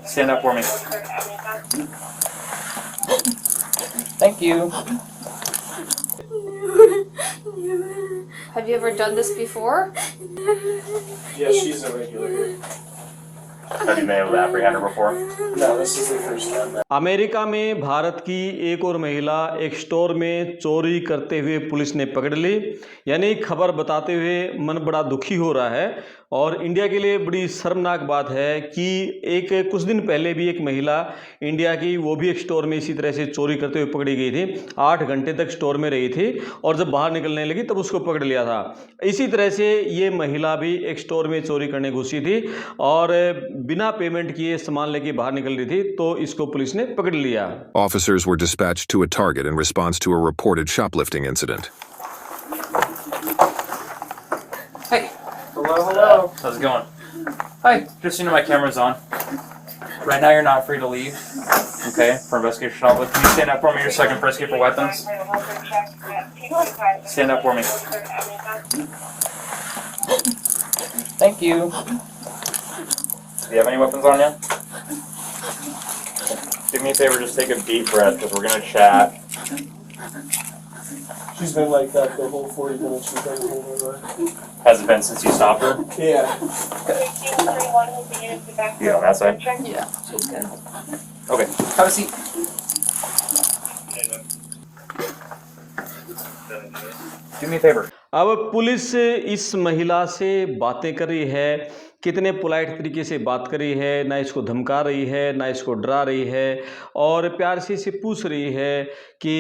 Stand up for me. Thank you. Have you ever done this before? Yeah, she's a regular here. Have you been able to apprehend her before? No, this is the first time. America में भारत की एक और महिला एक store में चोरी करते हुए पुलिस ने पकड़ ली। यानी खबर बताते हुए मन बड़ा दुखी हो रहा है और इंडिया के लिए बड़ी शर्मनाक बात है कि कुछ दिन पहले भी एक महिला इंडिया की, वो भी एक स्टोर में इसी तरह से चोरी करते हुए पकड़ी गई थी। 8 घंटे तक स्टोर में रही थी और जब बाहर निकलने लगी तब उसको पकड़ लिया था। इसी तरह से ये महिला भी एक स्टोर में चोरी करने घुसी थी और बिना पेमेंट किए सामान लेके बाहर निकल रही थी, तो इसको पुलिस ने पकड़ लिया। Officers were dispatched to a target in response to a reported shoplifting incident. Hey. Hello. How's it going? Hi. Just so you know, my camera's on. Right now, you're not free to leave. Okay. For investigation shoplifting. Can you stand up for me? Your second frisk for weapons. Stand up for me. Thank you. Do you have any weapons on you? Do me a favor, just take a deep breath because we're gonna chat. She's been like that the whole 40 minutes she's been over. Has it been since you stopped her? Yeah. You on that side? Yeah, she's good. Okay. Have a seat. Do me a favor. अब police इस महिला से बातें कर रही है, कितने polite तरीके से बात कर रही है, ना इसको धमका रही है, ना इसको डरा रही है और प्यार से इसे पूछ रही है कि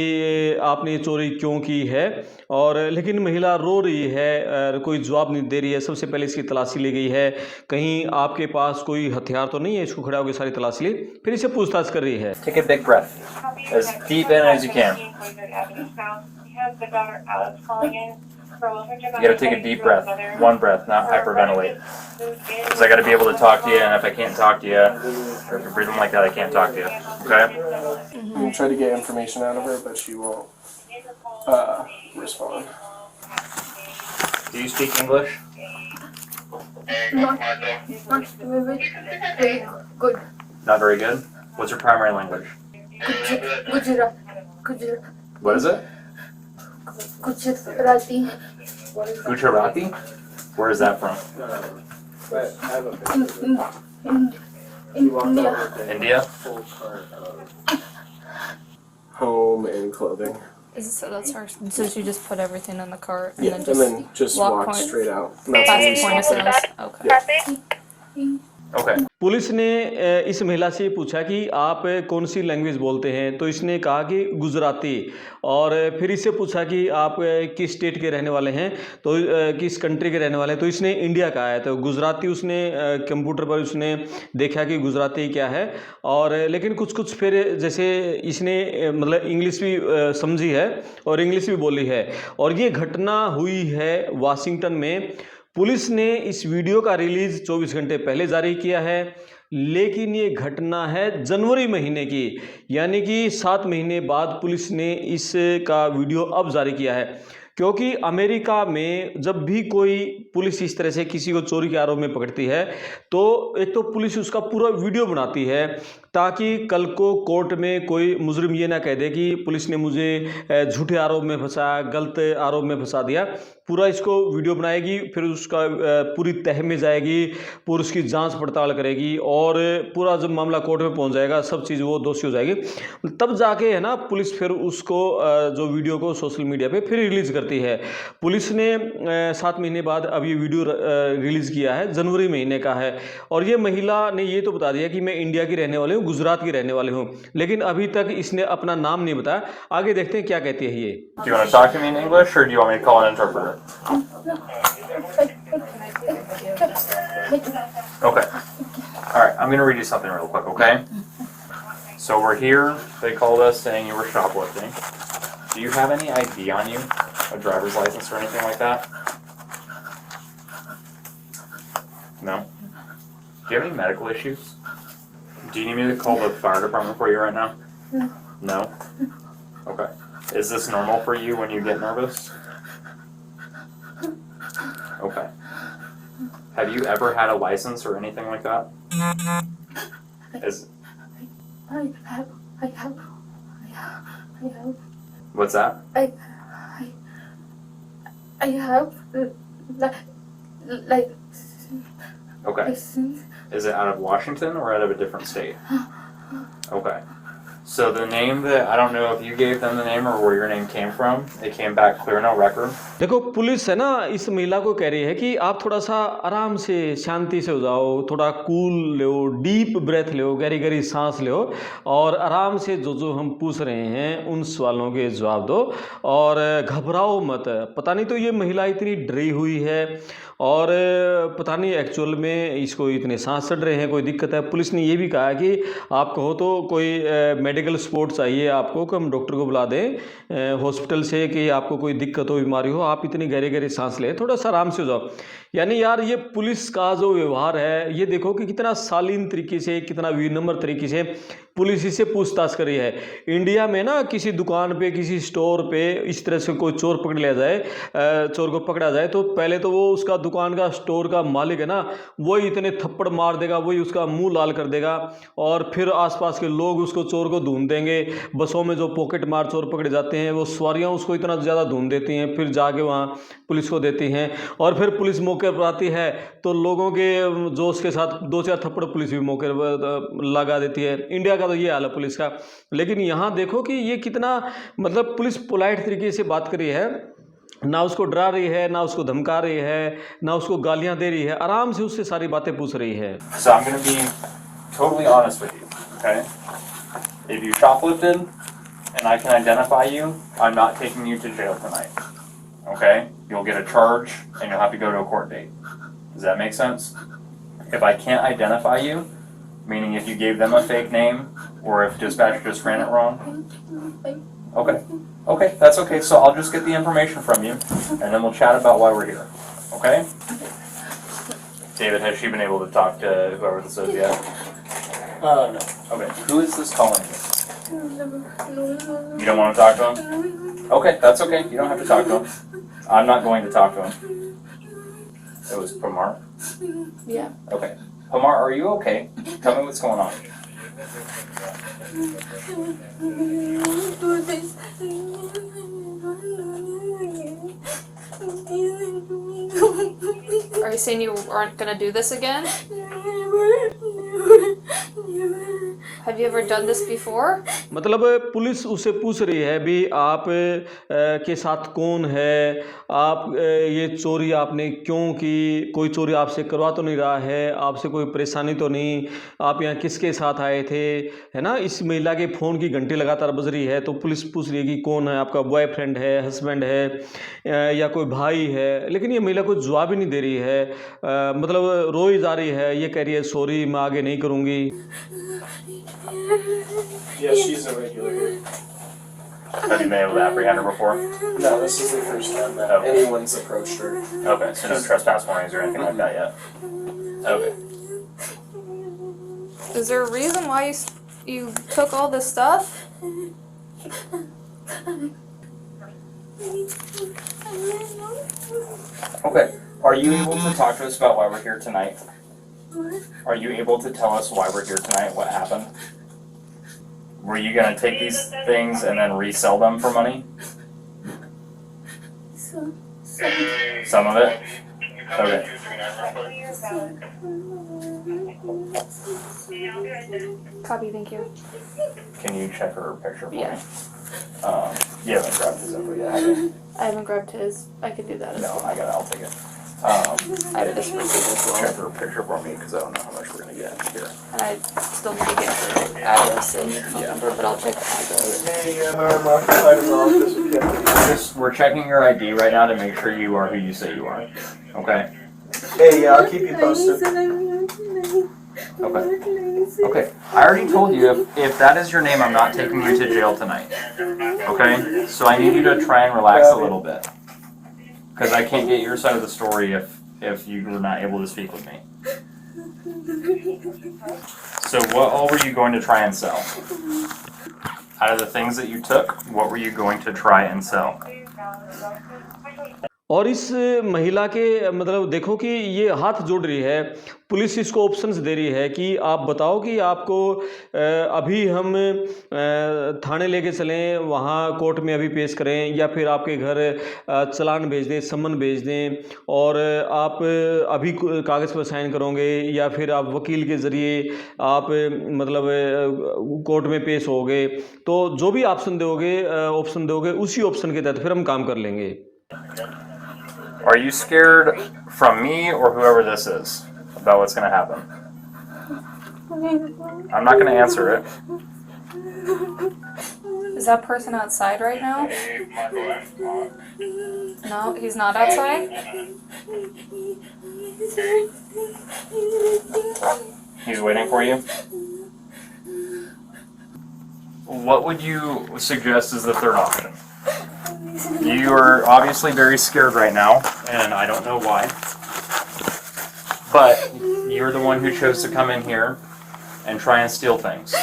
आपने चोरी क्यों की है। और लेकिन महिला रो रही है, कोई जवाब नहीं दे रही है। सबसे पहले इसकी तलाशी ली गई है, कहीं आपके पास कोई हथियार तो नहीं है, इसको खड़ा होकर सारी तलाशी ली, फिर इसे पूछताछ कर रही है। Take a big breath. As deep in as you can. You gotta take a deep breath. One breath, not hyperventilate. Because I gotta be able to talk to you, and if I can't talk to you, or if you're breathing like that, I can't talk to you. Okay? We try to get information out of her, but she won't respond. Do you speak English? Not very good. Not very good. What's your primary language? Gujarat. What is it? Gujarati. Gujarati? Where is that from? India. India? Home and clothing. So that's her. So she just put everything in the cart and Yeah, then and then just walk point- straight out. Past point of sales. Okay. Okay. Police ने इस महिला से पूछा कि आप कौन सी language बोलते हैं, तो इसने कहा कि गुजराती। और फिर इससे पूछा कि आप किस स्टेट के रहने वाले हैं, तो किस कंट्री के रहने वाले हैं, तो इसने इंडिया का है। तो गुजराती उसने कंप्यूटर पर उसने देखा कि गुजराती क्या है। और लेकिन कुछ फिर जैसे इसने मतलब इंग्लिश भी समझी है और इंग्लिश भी बोली है। और ये घटना हुई है वाशिंगटन में। पुलिस ने इस वीडियो का रिलीज 24 घंटे पहले जारी किया है, लेकिन ये घटना है जनवरी महीने की, यानी कि 7 महीने बाद पुलिस ने इसका वीडियो अब जारी किया है। क्योंकि अमेरिका में जब भी कोई पुलिस इस तरह से किसी को चोरी के आरोप में पकड़ती है, तो एक तो पुलिस उसका पूरा वीडियो बनाती है ताकि कल को कोर्ट में कोई मुजरिम ये ना कह दे कि पुलिस ने मुझे झूठे आरोप में फंसाया, गलत आरोप में फंसा दिया। पूरा इसको वीडियो बनाएगी, फिर उसका पूरी तह में जाएगी, पूरी उसकी जांच पड़ताल करेगी और पूरा जब मामला कोर्ट में पहुंच जाएगा, सब चीज़ वो दोषी हो जाएगी, तब जाके है ना पुलिस फिर उसको जो वीडियो को सोशल मीडिया पे फिर रिलीज़ करती है। पुलिस ने 7 महीने बाद अब ये वीडियो रिलीज़ किया है, जनवरी महीने का है। और ये महिला ने ये तो बता दिया कि मैं इंडिया की रहने वाली हूँ, गुजरात की रहने वाली हूँ, लेकिन अभी तक इसने अपना नाम नहीं बताया। आगे देखते हैं क्या कहती है ये। Do you want to talk to me in English or do you want me to call an interpreter? Okay. Alright, I'm going to read you something real quick, okay? So we're here, they called us saying you were shoplifting. Do you have any ID on you? A driver's license or anything like that? No? Do you have any medical issues? Do you need me to call the fire department for you right now? No? Okay. Is this normal for you when you get nervous? Okay. Have you ever had a license or anything like that? Is I have, what's that? I have, like, Okay. license. Is it out of Washington or out of a different state? Okay. So the name that, I don't know if you gave them the name or where your name came from. It came back clear, no record. देखो police है ना इस महिला को कह रही है कि आप थोड़ा सा आराम से शांति से हो जाओ, थोड़ा कूल लो, डीप ब्रेथ लो, गहरी गहरी सांस लो और आराम से जो हम पूछ रहे हैं उन सवालों के जवाब दो और घबराओ मत। पता नहीं तो ये महिला इतनी डरी हुई है और पता नहीं एक्चुअल में इसको इतने सांस चढ़ रहे हैं, कोई दिक्कत है। पुलिस ने ये भी कहा कि आप कहो तो कोई मेडिकल सपोर्ट चाहिए आपको कि हम डॉक्टर को बुला दें हॉस्पिटल से कि आपको कोई दिक्कत हो, बीमारी हो, आप इतनी गहरे गहरे सांस लें, थोड़ा सा आराम से हो जाओ। यानी यार ये पुलिस का जो व्यवहार है ये देखो कि कितना शालीन तरीके से, कितना विनम्र तरीके से पुलिस इससे पूछताछ कर रही है। इंडिया में ना किसी दुकान पे, किसी स्टोर पे इस तरह से कोई चोर पकड़ लिया जाए, चोर को पकड़ा जाए तो पहले तो वो उसका दुकान का, स्टोर का मालिक है ना, वही इतने थप्पड़ मार देगा, वही उसका मुंह लाल कर देगा और फिर आसपास के लोग उसको, चोर को ढूंढ देंगे। बसों में जो पॉकेट मार चोर पकड़े जाते हैं वो सवारियाँ उसको इतना ज़्यादा ढूंढ देती हैं, फिर जाके वहाँ पुलिस को देती हैं और फिर पुलिस मौके पर आती है तो लोगों के जोश के साथ 2-4 थप्पड़ पुलिस भी मौके पर लगा देती है। इंडिया का तो ये हाल है पुलिस का। लेकिन यहाँ देखो कि ये कितना, मतलब पुलिस पोलाइट तरीके से बात कर रही है, ना उसको डरा रही है, ना उसको धमका रही है, ना उसको गालियाँ दे रही है, आराम से उससे सारी बातें पूछ रही है। So I'm going to be totally honest with you, okay? If you shoplifted and I can identify you, I'm not taking you to jail tonight, okay? You'll get a charge and you'll have to go to a court date. Does that make sense? If I can't identify you, meaning if you gave them a fake name or if dispatcher just ran it wrong, okay. Okay, that's okay. So I'll just get the information from you and then we'll chat about why we're here, okay? David, has she been able to talk to whoever this is yet? No. Okay, who is this calling you? No. You don't want to talk to him? Okay, that's okay. You don't have to talk to him. I'm not going to talk to him. It was Pamar? Yeah. Okay. Pamar, are you okay? Tell me what's going on. Do this. Are you saying you aren't gonna do this again? Have you ever done this before? मतलब police उससे पूछ रही है भी आप के साथ कौन है, आप ये चोरी आपने क्यों की, कोई चोरी आपसे करवा तो नहीं रहा है, आपसे कोई परेशानी तो नहीं, आप यहाँ किसके साथ आए थे, है ना। इस महिला के फ़ोन की घंटी लगातार बज रही है तो पुलिस पूछ रही है कि कौन है, आपका बॉयफ्रेंड है, हस्बैंड है या कोई भाई है। लेकिन ये महिला कोई जवाब ही नहीं दे रही है, मतलब रोई जा रही है, ये कह रही है सॉरी मैं आगे नहीं करूँगी। Yeah, she's a regular here. Have you been able to apprehend her before? No, this is the first time that Okay. anyone's approached her. Okay, so no trespass warnings or anything like that yet? Okay. Is there a reason why you took all this stuff? Okay. Are you able to talk to us about why we're here tonight? Are you able to tell us why we're here tonight? What happened? Were you gonna take these things and then resell them for money? Some of it? Okay. Copy, thank you. Can you check her picture for Yeah. me? You haven't grabbed his info yet, have you? I haven't grabbed his. I could do that as No, well. I got it, I'll take it. I have this receipt as well. Check her picture for me, because I don't know how much we're gonna get here. And I still need to get her address and phone number, but I'll check the address. Hey, I'm occupied in the office. We can't We're checking your ID right now to make sure you are who you say you are. Okay? Hey, yeah, I'll keep you posted. Okay. Okay. I already told you if that is your name, I'm not taking you to jail tonight. Okay? So I need you to try and relax a little bit. Because I can't get your side of the story if you were not able to speak with me. So what all were you going to try and sell? Out of the things that you took, what were you going to try and sell? और इस महिला के मतलब देखो कि ये हाथ जोड़ रही है, पुलिस इसको ऑप्शंस दे रही है कि आप बताओ कि आपको अभी हम थाने लेके चलें, वहाँ कोर्ट में अभी पेश करें, या फिर आपके घर चालान भेज दें, सम्मन भेज दें, और आप अभी कागज़ पर साइन करोगे, या फिर आप वकील के ज़रिए आप मतलब कोर्ट में पेश होगे। तो जो भी ऑप्शन दोगे उसी ऑप्शन के तहत फिर हम काम कर लेंगे। Are you scared from me or whoever this is about what's going to happen? I'm not going to answer it. Is that person outside right now? No, he's not outside? He's waiting for you. What would you suggest is the third option? You are obviously very scared right now, and I don't know why. But you're the one who chose to come in here and try and steal things.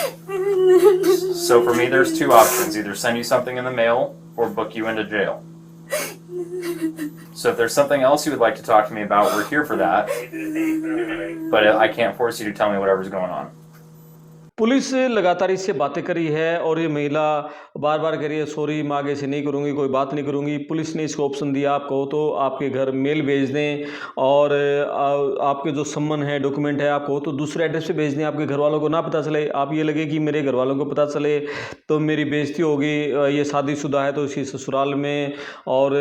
So for me, there's two options. Either send you something in the mail or book you into jail. So if there's something else you would like to talk to me about, we're here for that. But I can't force you to tell me whatever's going on. Police लगातार इससे बातें करी है, और ये महिला बार बार कह रही है सॉरी मैं आगे से नहीं करूँगी, कोई बात नहीं करूँगी। पुलिस ने इसको ऑप्शन दिया, आप कहो तो आपके घर मेल भेज दें, और आपके जो सम्मन है, डॉक्यूमेंट है, आप कहो तो दूसरे एड्रेस पे भेज दें, आपके घर वालों को ना पता चले। आप ये लगे कि मेरे घर वालों को पता चले तो मेरी बेइज्जती होगी, ये शादीशुदा है तो इसके ससुराल में, और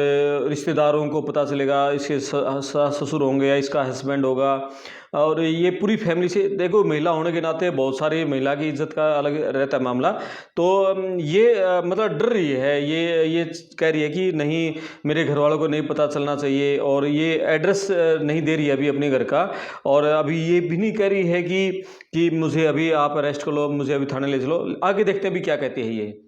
रिश्तेदारों को पता चलेगा, इसके ससुर होंगे या इसका हस्बैंड होगा, और ये पूरी फैमिली से। देखो महिला होने के नाते बहुत सारी महिला की इज्जत का अलग रहता है मामला। तो ये मतलब डर रही है, ये कह रही है कि नहीं मेरे घर वालों को नहीं पता चलना चाहिए, और ये एड्रेस नहीं दे रही है अभी अपने घर का, और अभी ये भी नहीं कह रही है कि मुझे अभी आप अरेस्ट कर लो, मुझे अभी थाने ले चलो। आगे देखते हैं अभी क्या कहती है ये।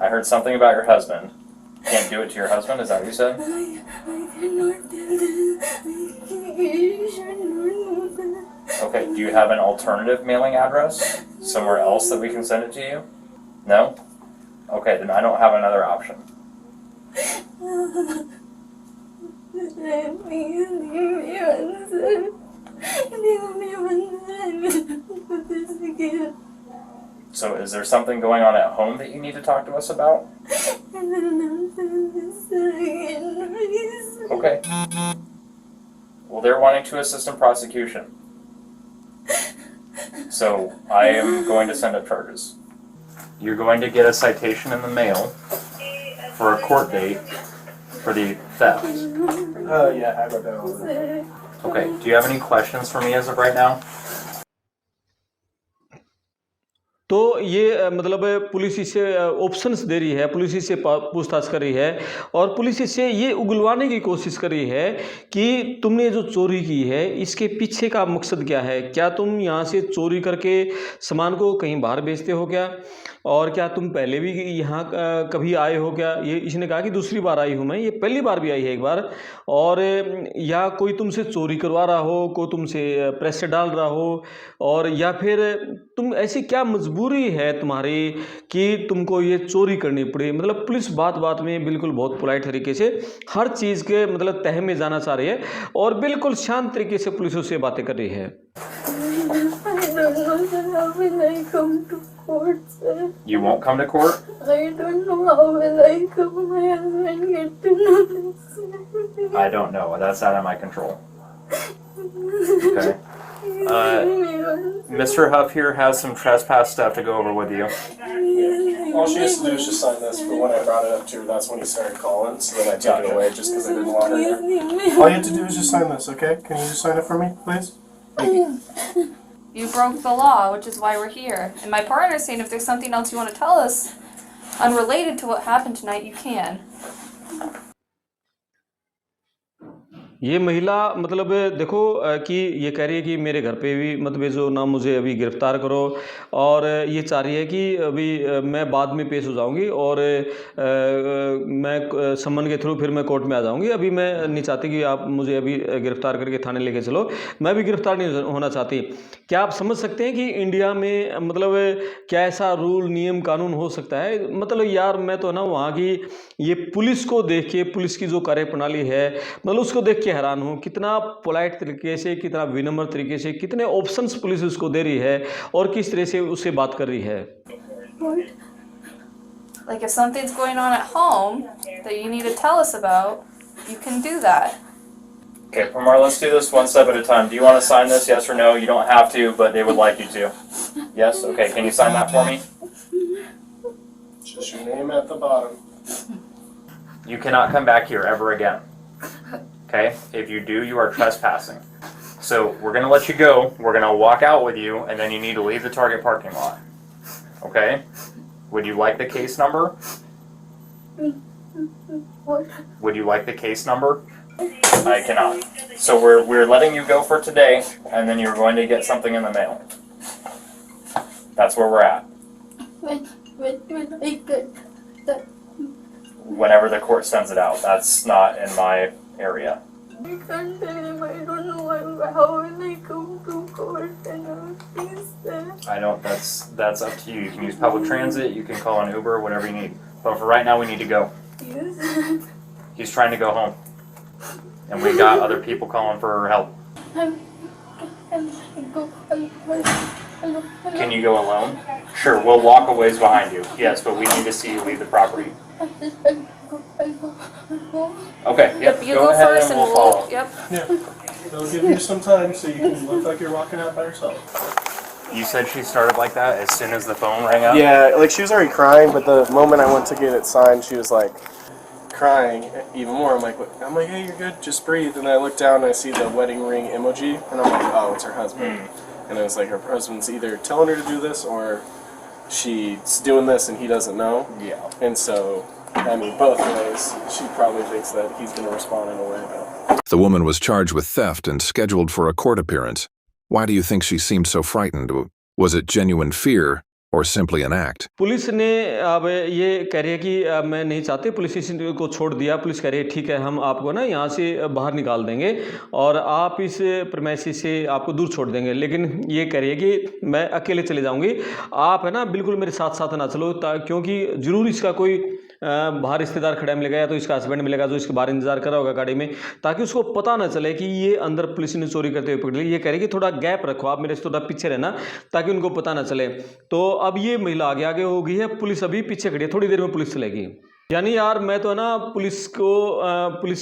I heard something about your husband. Can't do it to your husband? Is that what you said? Okay, do you have an alternative mailing address? Somewhere else that we can send it to you? No? Okay, then I don't have another option. So is there something going on at home that you need to talk to us about? Okay. Well, they're wanting to assist in prosecution. So I am going to send up charges. You're going to get a citation in the mail for a court date for the theft. Yeah, I wrote that over. Okay, do you have any questions for me as of right now? तो ये मतलब police इससे options दे रही है, police इससे पूछताछ कर रही है, और पुलिस इससे ये उगलवाने की कोशिश कर रही है कि तुमने जो चोरी की है इसके पीछे का मकसद क्या है। क्या तुम यहाँ से चोरी करके सामान को कहीं बाहर बेचते हो क्या, और क्या तुम पहले भी यहाँ कभी आए हो क्या। ये इसने कहा कि दूसरी बार आई हूँ मैं, ये पहली बार भी आई है एक बार, और या कोई तुमसे चोरी करवा रहा हो, कोई तुमसे प्रेशर डाल रहा हो, और या फिर तुम ऐसी क्या मजबूरी है तुम्हारी कि तुमको ये चोरी करनी पड़ी। मतलब पुलिस बात बात में बिल्कुल बहुत पोलाइट तरीके से हर चीज़ के मतलब तह में जाना चाह रही है, और बिल्कुल शांत तरीके से पुलिस उससे बातें कर रही है। I don't know sir, how will I come to court, sir? You won't come to court? I don't know how will I come. My husband get to know this, sir. I don't know. That's out of my control. Okay. Mr. Huff here has some trespass stuff to go over with you. All she has to do is just sign this, but when I brought it up to her, that's when he started calling, so then I took it away just because I didn't want her there. All you have to do is just sign this, okay? Can you just sign it for me, please? You broke the law, which is why we're here. And my partner's saying if there's something else you want to tell us, unrelated to what happened tonight, you can. ये महिला मतलब देखो कि ये कह रही है कि मेरे घर पे भी मत भेजो ना, मुझे अभी गिरफ्तार करो, और ये चाह रही है कि अभी मैं बाद में पेश हो जाऊंगी और मैं समन के थ्रू फिर मैं कोर्ट में आ जाऊंगी। अभी मैं नहीं चाहती कि आप मुझे अभी गिरफ्तार करके थाने लेके चलो, मैं भी गिरफ्तार नहीं होना चाहती। क्या आप समझ सकते हैं कि इंडिया में मतलब क्या ऐसा रूल नियम कानून हो सकता है? मतलब यार मैं तो ना वहाँ की ये पुलिस को देख के, पुलिस की जो कार्यप्रणाली है मतलब उसको देख के हैरान हूँ। कितना पोलाइट तरीके से, कितना विनम्र तरीके से, कितने ऑप्शंस पुलिस उसको दे रही है और किस तरह से उससे बात कर रही है। Like if something's going on at home that you need to tell us about, you can do that. Okay, Pramar, let's do this one step at a time. Do you want to sign this, yes or no? You don't have to, but they would like you to. Yes? Okay, can you sign that for me? Just your name at the bottom. You cannot come back here ever again. Okay? If you do, you are trespassing. So we're going to let you go. We're going to walk out with you, and then you need to leave the Target parking lot. Okay? Would you like the case number? What? Would you like the case number? I cannot. So we're letting you go for today, and then you're going to get something in the mail. That's where we're at. When I get that, Whenever the court sends it out. That's not in my area. I can't tell him. I don't know how will I come to court and everything is there. I don't. That's up to you. You can use public transit. You can call an Uber, whatever you need. But for right now, we need to go. Yes. He's trying to go home, and we got other people calling for help. Hello. Can you go alone? Sure. We'll walk a ways behind you. Yes, but we need to see you leave the property. I'll go. Okay. Yep. You go ahead first and and we'll follow. Yep. Yeah. They'll give you some time so you can look like you're walking out by yourself. You said she started like that as soon as the phone rang up? Yeah, like she was already crying, but the moment I went to get it signed, she was like crying even more. I'm like, hey, you're good, just breathe. And I look down and I see the wedding ring emoji, and I'm like, oh, it's her husband. And it was like her husband's either telling her to do this or she's doing this and he doesn't know. Yeah. And so, I mean, both ways, she probably thinks that he's going to respond in a way. But The woman was charged with theft and scheduled for a court appearance. Why do you think she seemed so frightened? Was it genuine fear or simply an act? Police ने अब ये कह रही है कि मैं नहीं चाहती, पुलिस स्टेशन को छोड़ दिया। पुलिस कह रही है ठीक है, हम आपको ना यहाँ से बाहर निकाल देंगे और आप इस प्रेमाइसिस से आपको दूर छोड़ देंगे, लेकिन ये कह रही है कि मैं अकेले चले जाऊँगी, आप है ना बिल्कुल मेरे साथ साथ ना चलो, क्योंकि ज़रूर इसका कोई बाहर रिश्तेदार खड़ा मिलेगा या तो इसका हस्बैंड मिलेगा जो इसके बाहर इंतजार कर रहा होगा गाड़ी में, ताकि उसको पता ना चले कि ये अंदर पुलिस ने चोरी करते हुए पकड़ ली। ये कह रही है कि थोड़ा गैप रखो, आप मेरे से थोड़ा पीछे रहना ताकि उनको पता ना चले। तो अब ये महिला आगे आगे हो गई है, पुलिस अभी पीछे खड़ी है, थोड़ी देर में पुलिस चलेगी। यानी यार मैं तो ना पुलिस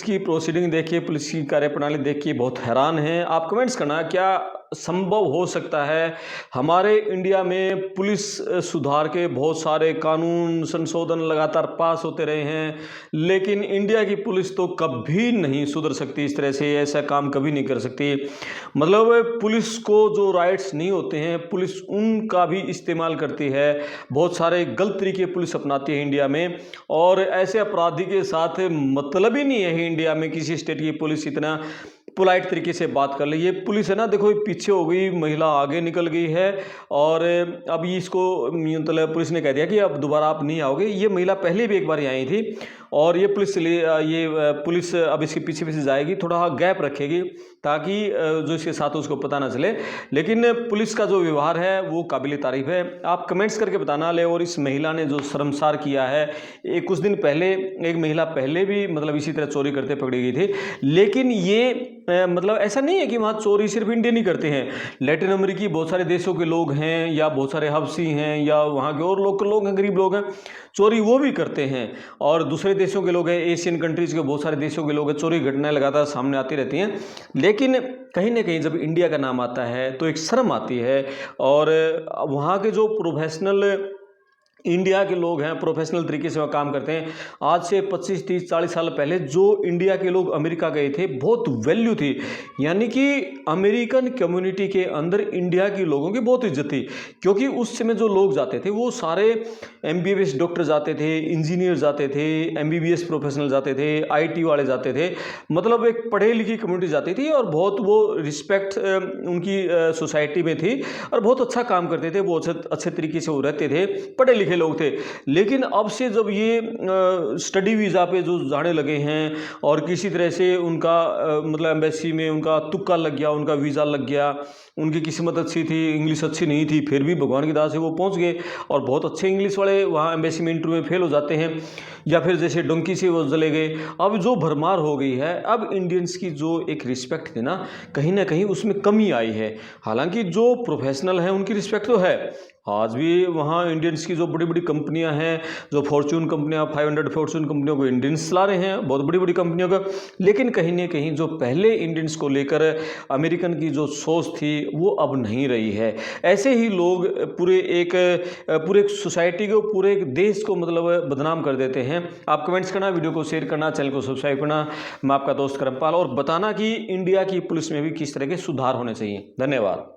की प्रोसीडिंग देख के, पुलिस की कार्यप्रणाली देख के बहुत हैरान हैं। आप कमेंट्स करना, क्या संभव हो सकता है हमारे इंडिया में पुलिस सुधार के बहुत सारे कानून संशोधन लगातार पास होते रहे हैं, लेकिन इंडिया की पुलिस तो कभी नहीं सुधर सकती इस तरह से, ऐसा काम कभी नहीं कर सकती। मतलब पुलिस को जो राइट्स नहीं होते हैं, पुलिस उनका भी इस्तेमाल करती है, बहुत सारे गलत तरीके पुलिस अपनाती है इंडिया में, और ऐसे अपराधी के साथ मतलब ही नहीं है इंडिया में किसी स्टेट की पुलिस इतना पोलाइट तरीके से बात कर ली। ये पुलिस है ना, देखो पीछे हो गई, महिला आगे निकल गई है, और अब इसको मतलब पुलिस ने कह दिया कि अब दोबारा आप नहीं आओगे। ये महिला पहले भी एक बार आई थी और ये पुलिस अब इसके पीछे पीछे जाएगी, थोड़ा गैप रखेगी ताकि जो इसके साथ उसको पता ना चले। लेकिन पुलिस का जो व्यवहार है वो काबिल तारीफ है। आप कमेंट्स करके बताना ले। और इस महिला ने जो शर्मसार किया है, कुछ दिन पहले एक महिला पहले भी मतलब इसी तरह चोरी करते पकड़ी गई थी, लेकिन ये मतलब ऐसा नहीं है कि वहाँ चोरी सिर्फ इंडियन ही करते हैं, लैटिन अमेरिकी बहुत सारे देशों के लोग हैं, या बहुत सारे हबसी हैं, या वहाँ के और लोग हैं, गरीब लोग हैं, चोरी वो भी करते हैं। और दूसरे देशों के लोग हैं, एशियन कंट्रीज़ के बहुत सारे देशों के लोग हैं, चोरी घटनाएं लगातार सामने आती रहती हैं। लेकिन कहीं ना कहीं जब इंडिया का नाम आता है तो एक शर्म आती है, और वहाँ के जो प्रोफेशनल इंडिया के लोग हैं, प्रोफेशनल तरीके से वह काम करते हैं। आज से 25, 30, 40 साल पहले जो इंडिया के लोग अमेरिका गए थे, बहुत वैल्यू थी, यानी कि अमेरिकन कम्युनिटी के अंदर इंडिया के लोगों की बहुत इज्जत थी, क्योंकि उस समय जो लोग जाते थे वो सारे MBBS डॉक्टर जाते थे, इंजीनियर जाते थे, MBBS प्रोफेशनल जाते थे, IT वाले जाते थे, मतलब एक पढ़े लिखी कम्युनिटी जाती थी और बहुत वो रिस्पेक्ट उनकी सोसाइटी में थी और बहुत अच्छा काम करते थे, वो अच्छे तरीके से वो रहते थे, पढ़े लिखे लोग थे। लेकिन अब से जब ये स्टडी वीज़ा पे जो जाने लगे हैं और किसी तरह से उनका मतलब एम्बेसी में उनका तुक्का लग गया, उनका वीज़ा लग गया, उनकी किस्मत अच्छी थी, इंग्लिश अच्छी नहीं थी, फिर भी भगवान की दया से वो पहुंच गए और बहुत अच्छे इंग्लिश वाले वहाँ एम्बेसी में इंटरव्यू में फेल हो जाते हैं, या फिर जैसे डोंकी से वो चले गए। अब जो भरमार हो गई है, अब इंडियंस की जो एक रिस्पेक्ट थी ना कहीं उसमें कमी आई है। हालांकि जो प्रोफेशनल हैं उनकी रिस्पेक्ट तो है, आज भी वहाँ इंडियंस की जो बड़ी बड़ी कंपनियां हैं, जो फॉर्चून कंपनियां, 500 फॉर्चून कंपनियों को इंडियंस चला रहे हैं, बहुत बड़ी बड़ी कंपनियों का। लेकिन कहीं ना कहीं जो पहले इंडियंस को लेकर अमेरिकन की जो सोच थी वो अब नहीं रही है। ऐसे ही लोग पूरे सोसाइटी को, पूरे एक देश को मतलब बदनाम कर देते हैं। आप कमेंट्स करना, वीडियो को शेयर करना, चैनल को सब्सक्राइब करना। मैं आपका दोस्त करमपाल, और बताना कि इंडिया की पुलिस में भी किस तरह के सुधार होने चाहिए। धन्यवाद।